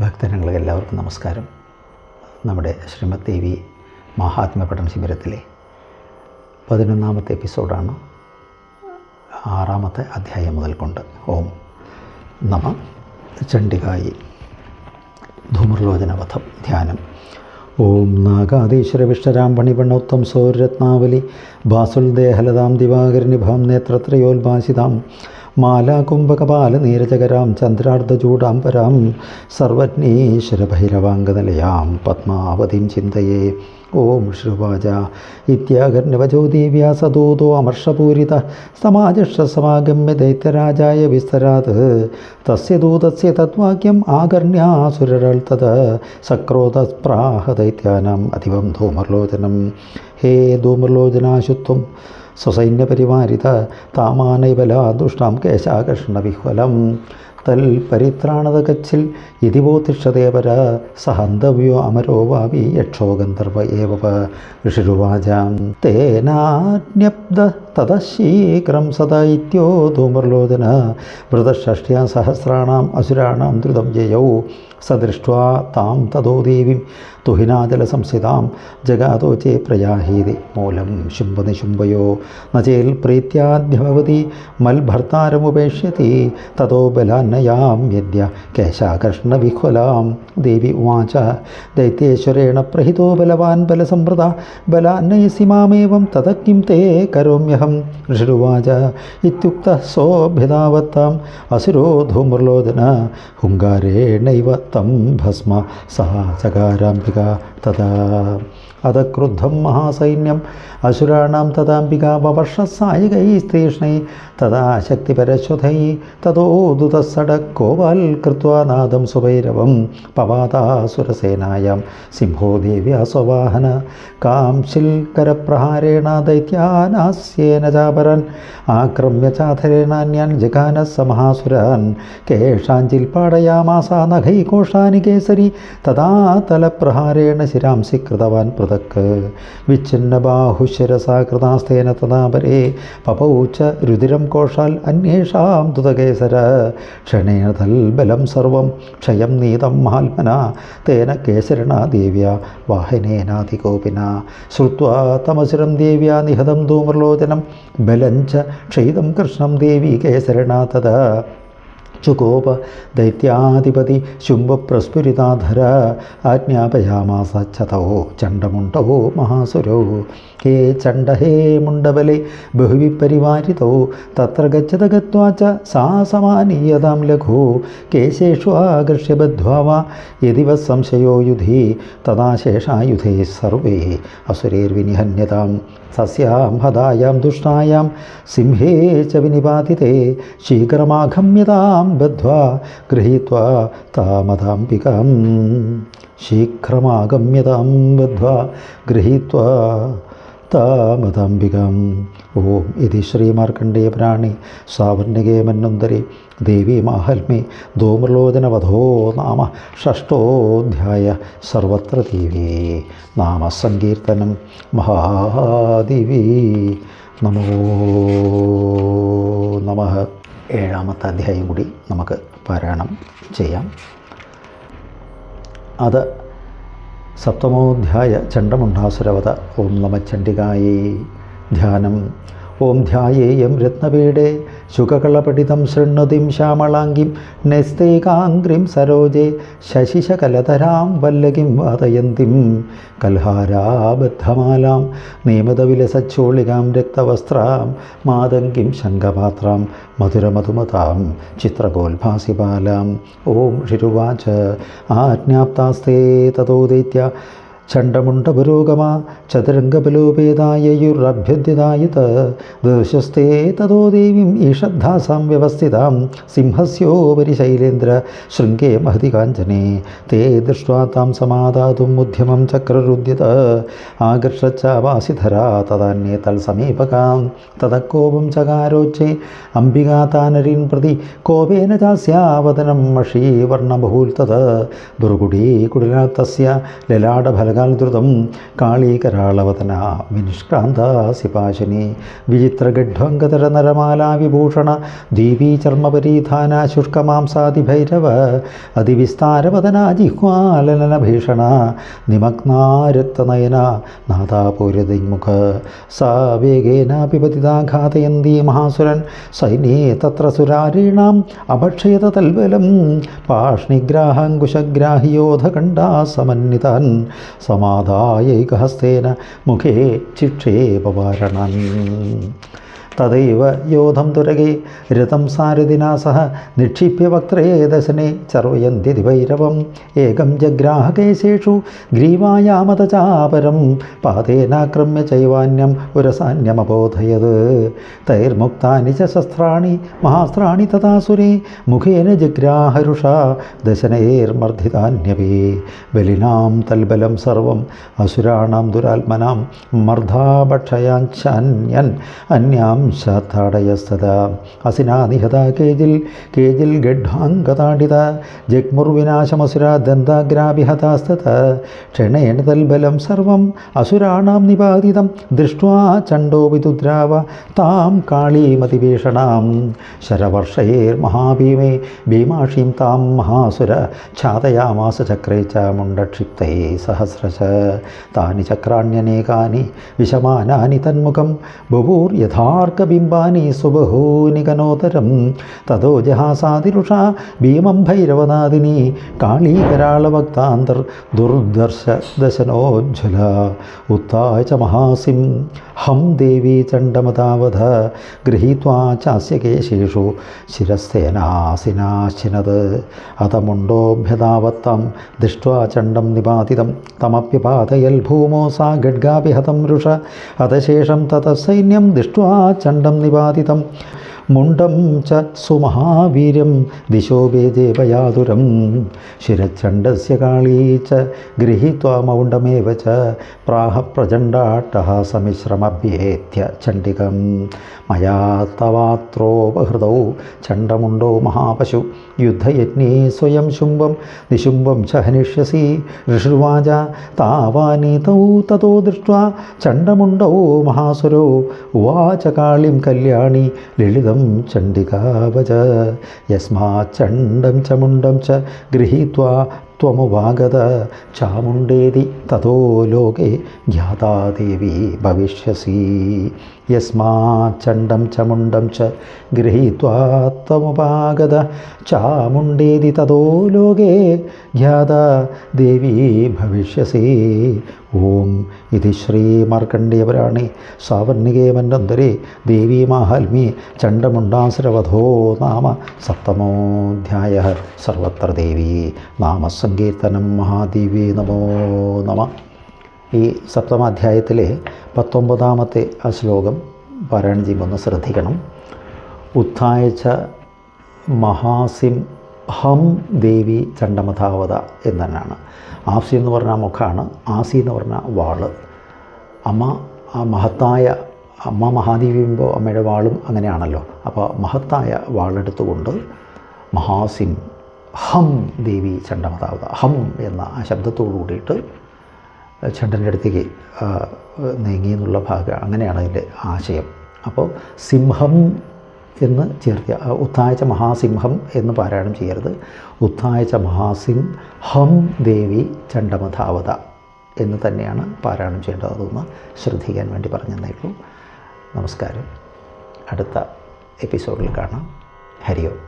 ഭക്തജനങ്ങൾക്ക് എല്ലാവർക്കും നമസ്കാരം. നമ്മുടെ ശ്രീമദ് ദേവി മഹാത്മ്യ പഠന ശിബിരത്തിലെ 11ാമത്തെ എപ്പിസോഡാണ്. 6ാമത്തെ അധ്യായം മുതൽ കൊണ്ട്. ഓം നമ ചണ്ഡികായി. ധൂമ്രലോചനവധം ധ്യാനം. ഓം നാഗാധീശ്വര വിഷ്ടരാം പണിപണോത്തം സൗരരത്നാവലി ഭാസുൽദേഹലതാം ദിവാകരനിഭാം നേത്രത്രയോൽഭാസിതാം മാലാകുംഭകപാല നീരജകരാം ചന്ദ്രാർദ്ധചൂടാംബരാം സർവജ്ഞീശ്വരഭൈരവാംഗനിലയാം പത്മാവതിം ചിന്തയേ. ഓം ശ്രുവാച ഇത്യാകർണിവചോ ദിവ്യാ സദൂതോ അമർഷപൂരിത സമാജഷസമാഗമ്യ ദൈത്യരാജായ വിസ്തരാത് തസ്യ ദൂതസ്യ തദ്വാക്യം ആകർണ്യാസുരരൾ തത് സക്രോധസ്പ്രാഹ ദൈത്യാനാം അതിവം ധൂമ്രലോചനം. ഹേ ധൂമ്രലോചനാശുത്വം സ്വസൈന്യപരിവാരിത താമാനൈവലാ ദുഷ്ടാം കേശാകർഷണവിഹ്വലം തൽ പരിത്രാണതകച്ചിൽ ഇതിവോത്തിഷ്ഠദേവര സഹന്തവ്യോ അമരോ വാവി യക്ഷോ ഗന്ധർവ ഏവ. ഋഷിരുവാചാം തേനാജ്ഞപ്ത തതശീഘ്രം സദാ ഇത്യോ ധൂമ്രലോചന വൃതഷ്ട്യാ സഹസ്രാണാം അസുരാണാം ദ്രുതം ജയൗ സദൃഷ്ട്വാ താം തതോ ദേവീം തുഹിനാജലസംസ്ഥിതാം ജഗാതോ ചേ പ്രയാഹീതി മൂലം ശുംഭനിശുംഭയോ നചേൽ പ്രീത്യാദ്ഭവതി മൽഭർത്താരമുപേക്ഷ്യതി തതോ ബലാന്നയാം യദ്യ കേശാകർഷണവിഹ്വലാം. ദേവി ഉവാച ദൈത്യേശ്വരേണ പ്രഹിതോ ബലവാൻ ബലസംവൃത ബലാന്നയസി മാമേവം തതക്കിം തേ കരോമ്യഹം. ഋഷിരുവാച ഇത്യുക്ത സോഭ്യതാവത്താം അസുരോ ധൂമ്രലോചന ഹുങ്കാരേണൈവ തം ഭസ്മ സഹ ചകാരാംബിക തഥാ. അതക്രുദ്ധം മഹാസൈന്യം അസുരാണാം തഥാംബിക വവർഷസായകൈസ്തീഷ്ണൈ തഥാ ശക്തിപരശ്വഥൈ തതോദുതസടക്കോവാൽ കൃത്വാ നാദം സുഭൈരവം പവാതാസുരസേനായാം സിംഹോ ദേവ്യാ സ്വവാഹന കാംശിൽകരപ്രഹാരേണ ദൈത്യാനാസ്യേന ചാപരൻ ആക്രമ്യ ചാധരേണാന്യാൻ ജഗാന സമഹാസുരാൻ കേഷാഞ്ചിൽ പാടയാമാസ നഖൈകോഷാനി കേസരി തഥാ തലപ്രഹാരേണ ശിരാംസി കൃതവാൻ പൃഥക് വിച്ഛിന്ന ബാഹുശിരസാകൃതാസ്തേന തഥാപരേ പപൗച്ച രുതിരം കോഷാൽ അന്യേഷാം തുതകേസര ക്ഷണേന തൽബലം സർവം ക്ഷയം നീതം മഹാത്മന തേന കേസരണ ദേവ്യ വാഹനേനാധികോപിന. ശ്രുത്വാ തമസുരം ദേവ്യ നിഹതം ധൂമ്രലോചനം ബലഞ്ച ക്ഷയിതം കൃഷ്ണം ദേവി കേസരണ തഥാ ചുകോപ ദൈത്യാധിപതി ശുംഭപ്രസ്ഫുരിതാധര ആജ്ഞാപയാമാസ ചതോ ചണ്ഡമുണ്ടോ മഹാസുരോ. ഹേ ചണ്ഡ ഹേ മുണ്ടബലെ ബഹുവിപരിവാരിതോ തത്ര ഗച്ഛത ഗത്വാ ച സാ സമാനീയതാം ലഘു കേശേഷു ആകർഷ്യ ബദ്ധ്വാ വാ യദിവ സംശയോ യുധി തഥാ ശേഷായുധേ സർവേ അസുരൈർവിനിഹന്യതാം. സസ്യാം ഹതായാം ദുഷ്ടായാം സിംഹേ ച വിനിപാതിതേ ശീഘ്രമാഗമ്യതാം ബദ്ധ്വാ ഗൃഹീത്വാ താമതാംബികാം. ശീഘ്രമാഗമ്യതാം ബദ്ധ്വാ ഗൃഹീത്വാ താമതാംബികാം. ഓം ഇതി ശ്രീമാർക്കണ്ഡേയപുരാണേ സാവർണികേ മന്വന്തരേ ദേവീ മാഹാത്മ്യേ ധൂമ്രലോചനവധോ നാമ ഷഷ്ടോധ്യായ. സർവത്ര ദേവീ നാമസങ്കീർത്തനം മഹാദേവീ നമോ നമഃ. 7ാമത്തെ അധ്യായം കൂടി നമുക്ക് പാരായണം ചെയ്യാം. അത് സപ്തമോധ്യായ ചണ്ഡമുണ്ഡാസുരവധ. ഓം നമ ചണ്ഡികായേ. ധ്യാനം. ഓം ധ്യായേയം രത്നപീഠേ ശുകകളപഠിതം ശൃണ്വതിം ശ്യാമളാംഗിം നൈസ്തൈകാംഗ്രിം സരോജേ ശശിശകലധരാം വല്ലകിം വാതയന്തിം കൽഹാരാബദ്ധമാലാം നിയമിതവിലസച്ചോളികാം രക്തവസ്ത്രാം മാതംഗിം ശംഖപാത്രാം മധുരമധുമതാം ചിത്രഗോൽഭാസിബാലാം. ഓം ഋഷിരുവാച ആജ്ഞാപ്താസ്തേ തതോ ദൈത്യ ചണ്ഡമുണ്ഡപുരോഗമ ചതുരംഗബലോപേതായയുരഭ്യദ്യതായുത ദൃശസ്തേ തതോ ദേവീം ഈഷദ്ധാസാം വ്യവസ്ഥിതാം സിംഹസ്യോപരി ശൈലേന്ദ്ര ശൃംഗേ മഹതി കാഞ്ചനെ തേ ദൃഷ്ട്വാ താം സമാദാതും ഉദ്യമം ചക്രരുദ്യത ആകർഷച്ചാവാസിധരാ തദാന്യേ തൽസമീപകാം തതക്കോപം ചകാരോച്ചേ അംബികാ താനരീൻ പ്രതി കോപേന ചാസ്യാവതനം മഷീവർണബഹൂൽത്തത് ദുർഗുഡീ കുടിലാത്തസ്യ ലലാടഫലക ദ്രുതം കാളീകരാളവതന വിനിഷ്ക്രാന്താസിപാശിനി വിചിത്രഗഡ്ഢങ്കതര നരമാലാ വിഭൂഷണ ദീപീ ചർമ്മപരീധാന ശുഷ്കമാംസാതിഭൈരവ അതിവിസ്താരവദന ജിഹ്വാലന ഭീഷണ നിമഗ്നാരക്തനയന നാദാപൂരദിങ്മുഖ സാ വേഗേനാപി പതിതാഘാതയന്തി മഹാസുരൻ സൈന്യേ തത്ര സുരാരീണാം അഭക്ഷയത തൽബലം പാഷ്ണിഗ്രാഹാങ്കുശഗ്രാഹിയോധകണ്ഡാ സമന്വിതാൻ സമാധായൈകഹസ്തേന മുഖേ ചിക്ഷേപവാരണൻ തദൈവ യോധം തുരകേ രഥം സാരഥിനാ സഹ നിക്ഷിപ്യ വക്ത്രേ ദശനെ ചർവയന്തി ഭൈരവം ഏകം ജഗ്രാഹകേശേഷു ഗ്രീവായാമത ചാപരം പാതേനാക്രമ്യ ചൈവാന്യം ഉരസാന്യമബോധയത് തൈർമുക്താനി ച ശസ്ത്രാണി മഹാസ്ത്രാണി തഥാസുരേ മുഖേന ജഗ്രാഹരുഷ ദശനൈർമർദ്ദിതാന്യപി ബലിനാം തൽബലം സർവം അസുരാണാം ദുരാത്മനാം മർദ്ധാഭക്ഷയാഞ്ഛാന്യൻ അന്യാം ശാത്താടയസ്തത അസിനാ നിഹത കേജിൽ ഗഡ്ഢാംഗതാഡിത ജഗ്മുർവിനാശമസുര ദന്താഗ്രാഭിഹതാസ്തത ക്ഷണേന തൽബലം സർവം അസുരാണാം നിപാതിതം ദൃഷ്ട്വാ ചണ്ഡോ വിതുദ്രാവ താം കാളീമതിഭീഷണാം ശരവർഷൈർമഹാഭീമേ ഭീമാക്ഷീം താം മഹാസുര ഛാദയാമാസ ചക്രേ ച മുണ്ടക്ഷിപ്തൈ സഹസ്രശ താനി ചക്രാണ്യനേകാനി വിശമാനാനി തന്മുഖം ബഭൂർ യഥാർക്കബിംബാനി സുബഹൂനി കനോതരം തതോ ജഹാസാതിരുഷ ഭീമം ഭൈരവനാദിനി കാളീകരാളഭക്താന്തർ ദുർദർശ ദശനോജ്വല ഉത്തായ ച മഹാസിം ഹം ദേവി ചണ്ഡമതാവധ ഗൃഹീത്വാ ചാസ്യ കേശേഷു ശിരസ്തേനാസിനാശിനത് അതമുണ്ടോഭ്യതാവത്തം ദൃഷ്ട്വാ ചണ്ഡം നിപാതിതം തമപ്യപാതയൽ ഭൂമോ സാ ഗഡ്ഗാഭിഹതം രുഷ അതശേഷം തതസൈന്യം ദൃഷ്ട്വാ ചണ്ഡം നിപാതിതം മുണ്ടം ച സുമഹാവീര്യം ദിശോ ബേജേപയാതുരം ശിരചണ്ഡസ്യ കാളീ ച ഗൃഹീത്വാ മൗണ്ഡമേവ ച പ്രാഹ പ്രചണ്ഡാട്ടഹാസമിശ്രമഭ്യേത്യ ചണ്ഡികം മയാ തവാത്രോപഹൃതൗ ചണ്ഡമുണ്ടോ മഹാപശു യുദ്ധയജ്ഞേ സ്വയം ശുംഭം നിശുംഭം ച ഹനിഷ്യസി ഋഷിർവാച താവാനീതൗ തതോ ദൃഷ്ട്വാ ചണ്ഡമുണ്ടോ മഹാസുരോ ഉവാച കാളിം കല്യാണി ലളിതം ചണ്ഡികാവച യസ്മാച്ചണ്ഡം ച മുണ്ടം ച ഗൃഹീത്വാ ത്വമുപാഗത ചാമുണ്ടേതി തതോ ലോകേ ജ്ഞാതാ ദേവി ഭവിഷ്യസി യസ്മാച്ചണ്ഡം ച മുണ്ടം ച ഗൃഹീത്വാ ത്വമുപാഗത ചാമുണ്ടേതി തതോ ലോകേ ജ്ഞാതാ ദേവി ഭവിഷ്യസി. ഓം ഇതി ശ്രീമാർക്കണ്ഡേയപുരാണേ സാവർണികേ മന്വന്തരേ ദേവീമാഹാത്മ്യേ ചണ്ഡമുണ്ടാസുരവധോ നാമ സപ്തമോധ്യായഃ. സർവത്ര ദേവീ നാമസങ്കീർത്തനം. മഹാദേവ്യേ നമോ നമഃ. ഈ സപ്തമാധ്യായത്തിലെ 19ാമത്തെ ആ ശ്ലോകം പാരായണം ചെയ്യുമ്പോൾ ഒന്ന് ശ്രദ്ധിക്കണം. ഉത്ഥായച്ച മഹാസിം ഹം ദേവി ചണ്ഡമതാവത എന്നതാണ്. ആസി എന്ന് പറഞ്ഞാൽ മുഖമാണ്, ആസി എന്ന് പറഞ്ഞാൽ വാള്. അമ്മ മഹത്തായ അമ്മ മഹാദേവി ചെയ്യുമ്പോൾ അമ്മയുടെ വാളും അങ്ങനെയാണല്ലോ. അപ്പോൾ മഹത്തായ വാളെടുത്തുകൊണ്ട് മഹാസിം ഹം ദേവി ചണ്ഡമതാവത, ഹം എന്ന ആ ശബ്ദത്തോടു കൂടിയിട്ട് ചണ്ഡൻ്റെ അടുത്തേക്ക് നീങ്ങി എന്നുള്ള ഭാഗം, അങ്ങനെയാണ് അതിൻ്റെ ആശയം. അപ്പോൾ സിംഹം എന്ന് ചേർത്ത് ഉത്ഥായച്ച മഹാസിംഹം എന്ന് പാരായണം ചെയ്യരുത്. ഉത്ഥായച്ച മഹാസിംഹം ദേവി ചണ്ഡമതാവത എന്ന് തന്നെയാണ് പാരായണം ചെയ്യേണ്ടത്. അതൊന്ന് ശ്രദ്ധിക്കാൻ വേണ്ടി പറഞ്ഞതേ ഉള്ളൂ. നമസ്കാരം. അടുത്ത എപ്പിസോഡിൽ കാണാം. ഹരി ഓം.